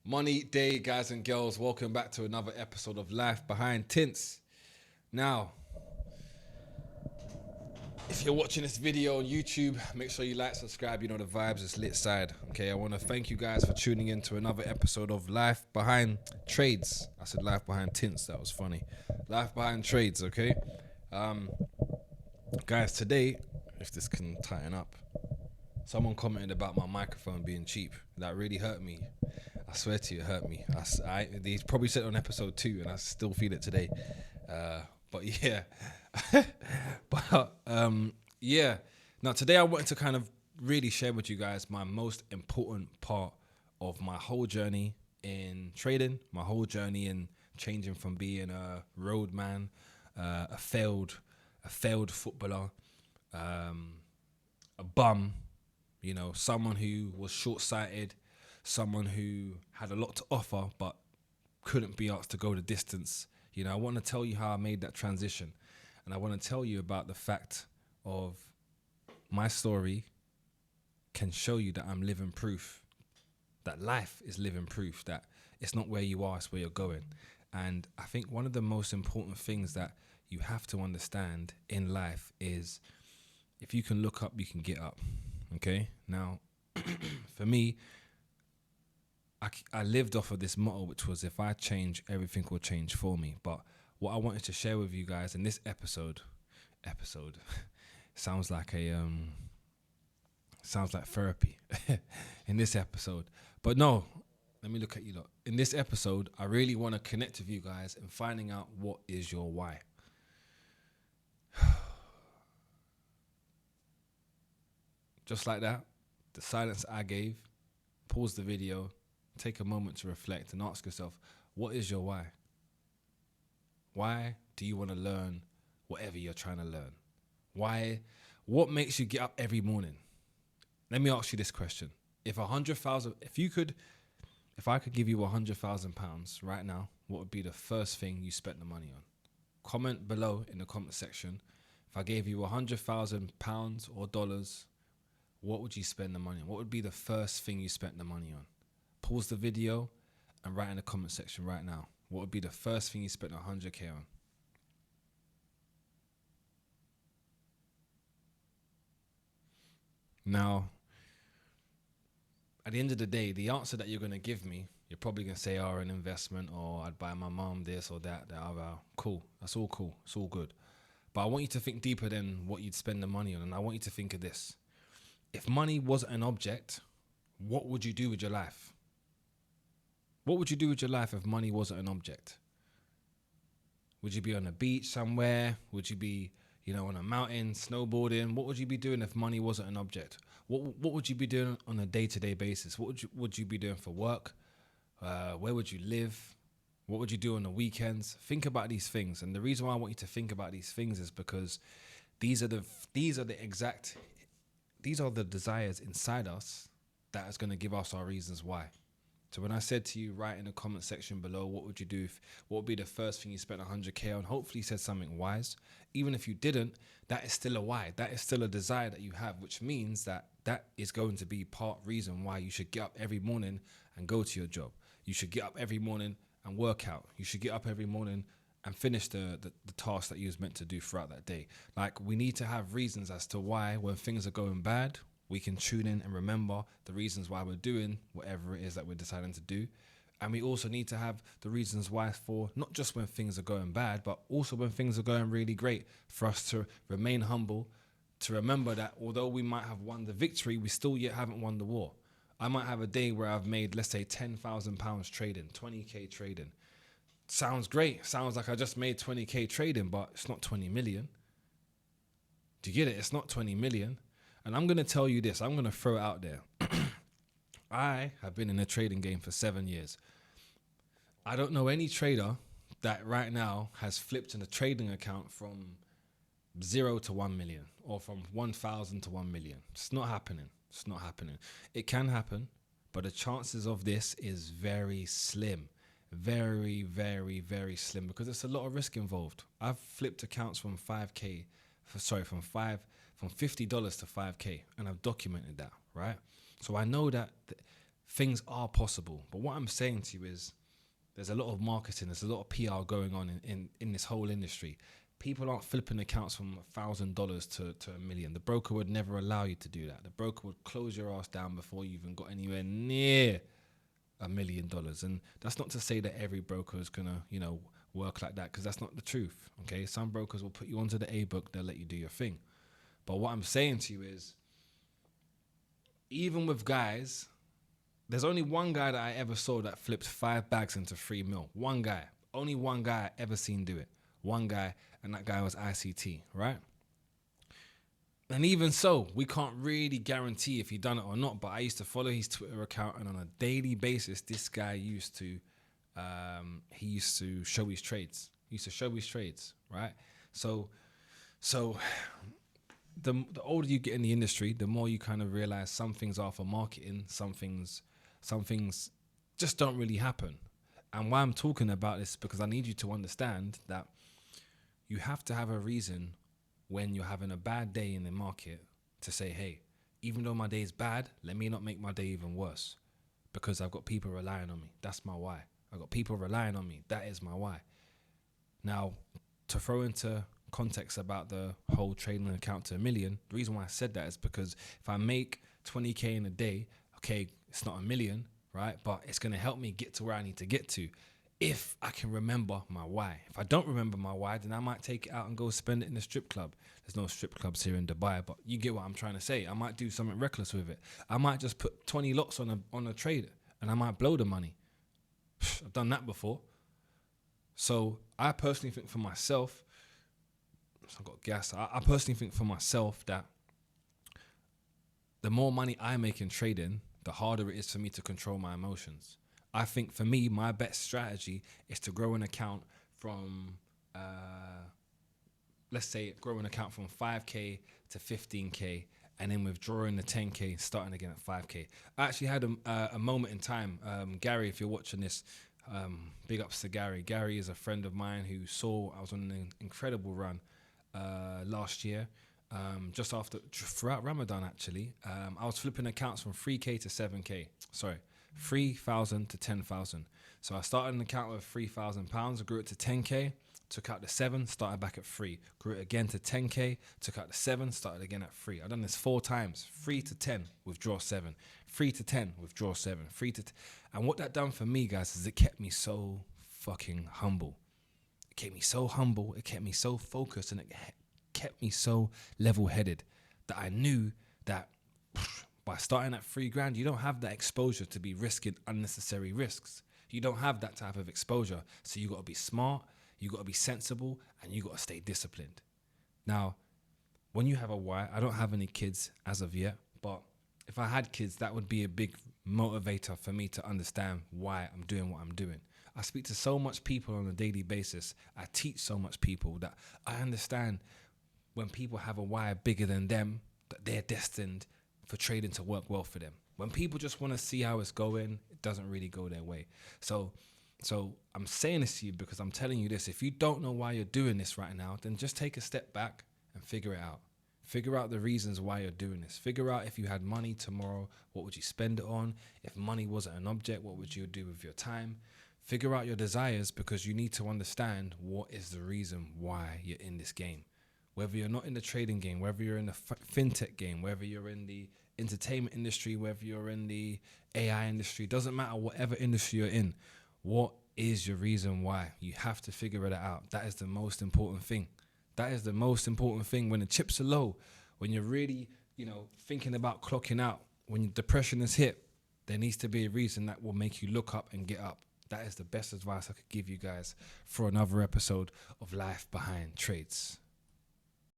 Money day, guys and girls. Welcome back to another episode of Life Behind Tints. Now, if you're watching this video on YouTube, make sure you like, subscribe. You know the vibes, it's lit side. Okay, I want to thank you guys for tuning in to another episode of Life Behind Trades. I said Life Behind Tints, that was funny. Life Behind Trades, okay? Guys, today, if this can tighten up, someone commented about my microphone being cheap. That really hurt me. I swear to you, it hurt me. They probably said it on episode 2, and I still feel it today. But yeah, yeah. Now today I wanted to kind of really share with you guys my most important part of my whole journey in trading, my whole journey in changing from being a roadman, a failed footballer, a bum, someone who was short-sighted, someone who had a lot to offer but couldn't be asked to go the distance. I want to tell you how I made that transition, and I want to tell you about the fact of my story can show you that I'm living proof, that life is living proof, that it's not where you are, it's where you're going. And I think one of the most important things that you have to understand in life is if you can look up, you can get up. Okay? Now, for me, I lived off of this motto, which was if I change, everything will change for me. But what I wanted to share with you guys in this episode sounds like therapy in this episode. But no, let me look at you lot. In this episode, I really want to connect with you guys and finding out what is your why. Just like that, the silence I gave, pause the video, take a moment to reflect and ask yourself, what is your why? Why do you want to learn whatever you're trying to learn? Why? What makes you get up every morning? Let me ask you this question. If I could give you £100,000 right now, what would be the first thing you spent the money on? Comment below in the comment section. If I gave you £100,000 or dollars, what would you spend the money on? What would be the first thing you spent the money on? Pause the video and write in the comment section right now. What would be the first thing you spent 100K on? Now, at the end of the day, the answer that you're going to give me, you're probably going to say, an investment, or I'd buy my mom this or that, that other. Cool. That's all cool. It's all good. But I want you to think deeper than what you'd spend the money on. And I want you to think of this. If money wasn't an object, what would you do with your life? What would you do with your life if money wasn't an object? Would you be on a beach somewhere? Would you be, on a mountain, snowboarding? What would you be doing if money wasn't an object? What would you be doing on a day-to-day basis? What would you be doing for work? Where would you live? What would you do on the weekends? Think about these things. And the reason why I want you to think about these things is because these are the desires inside us that is going to give us our reasons why. So when I said to you, write in the comment section below, what would you do what would be the first thing you spent 100K on? Hopefully you said something wise. Even if you didn't, that is still a why. That is still a desire that you have, which means that is going to be part reason why you should get up every morning and go to your job. You should get up every morning and work out. You should get up every morning and finish the task that you was meant to do throughout that day. Like, we need to have reasons as to why when things are going bad, we can tune in and remember the reasons why we're doing whatever it is that we're deciding to do. And we also need to have the reasons why for not just when things are going bad, but also when things are going really great, for us to remain humble, to remember that although we might have won the victory, we still yet haven't won the war. I might have a day where I've made, let's say, £10,000 trading, 20K trading. Sounds great. Sounds like I just made 20K trading, but it's not 20 million. Do you get it? It's not 20 million. And I'm going to tell you this. I'm going to throw it out there. I have been in the trading game for 7 years. I don't know any trader that right now has flipped in a trading account from 0 to 1 million or from 1,000 to 1 million. It's not happening. It's not happening. It can happen, but the chances of this is very slim. Very, very, very slim, because there's a lot of risk involved. I've flipped accounts from from $50 to 5K, and I've documented that, right? So I know that things are possible. But what I'm saying to you is there's a lot of marketing, there's a lot of PR going on in this whole industry. People aren't flipping accounts from $1,000 to $1 million. The broker would never allow you to do that. The broker would close your ass down before you even got anywhere near $1 million. And that's not to say that every broker is gonna, work like that, because that's not the truth. Okay, some brokers will put you onto the A book, they'll let you do your thing. But what I'm saying to you is, even with guys, there's only one guy that I ever saw that flipped 5 bags into 3 mil. One guy. Only one guy I ever seen do it. One guy, and that guy was ICT, right? And even so, we can't really guarantee if he done it or not, but I used to follow his Twitter account, and on a daily basis, this guy used to show his trades. He used to show his trades, right? So the older you get in the industry, the more you kind of realize some things are for marketing, some things just don't really happen. And why I'm talking about this is because I need you to understand that you have to have a reason when you're having a bad day in the market to say, hey, even though my day is bad, let me not make my day even worse, because I've got people relying on me. That's my why. I've got people relying on me. That is my why. Now, to throw into context about the whole trading account to $1 million, the reason why I said that is because if I make 20K in a day, okay, it's not $1 million, right? But it's going to help me get to where I need to get to if I can remember my why. If I don't remember my why, then I might take it out and go spend it in a strip club. There's no strip clubs here in Dubai, but you get what I'm trying to say. I might do something reckless with it. I might just put 20 lots on a trade, and I might blow the money. I've done that before. So I personally think for myself, I've got gas. I personally think for myself that the more money I make in trading, the harder it is for me to control my emotions. I think for me, my best strategy is to grow an account from, let's say, grow an account from 5K to 15K, and then withdrawing the 10K, starting again at 5K. I actually had a moment in time. Gary, if you're watching this, big ups to Gary. Gary is a friend of mine who saw I was on an incredible run last year, just throughout Ramadan actually. I was flipping accounts from 3K to 7K. Sorry, 3,000 to 10,000. So I started an account with £3,000, grew it to 10K, took out the 7, started back at 3, grew it again to 10K, took out the 7, started again at 3. I've done this 4 times: 3 to 10, withdraw 7, 3 to 10, withdraw 7, 3 to 10. And what that done for me, guys, is it kept me so fucking humble. It kept me so humble, it kept me so focused, and it kept me so level-headed that I knew that by starting at $3,000, you don't have that exposure to be risking unnecessary risks. You don't have that type of exposure. So you got to be smart, you got to be sensible, and you got to stay disciplined. Now, when you have a why, I don't have any kids as of yet, but if I had kids, that would be a big motivator for me to understand why I'm doing what I'm doing. I speak to so much people on a daily basis. I teach so much people that I understand when people have a why bigger than them, that they're destined for trading to work well for them. When people just want to see how it's going, it doesn't really go their way. So I'm saying this to you because I'm telling you this. If you don't know why you're doing this right now, then just take a step back and figure it out. Figure out the reasons why you're doing this. Figure out if you had money tomorrow, what would you spend it on? If money wasn't an object, what would you do with your time? Figure out your desires, because you need to understand what is the reason why you're in this game. Whether you're not in the trading game, whether you're in the fintech game, whether you're in the entertainment industry, whether you're in the AI industry, doesn't matter whatever industry you're in. What is your reason why? You have to figure it out. That is the most important thing. That is the most important thing. When the chips are low, when you're really, thinking about clocking out, when depression is hit, there needs to be a reason that will make you look up and get up. That is the best advice I could give you guys for another episode of Life Behind Trades.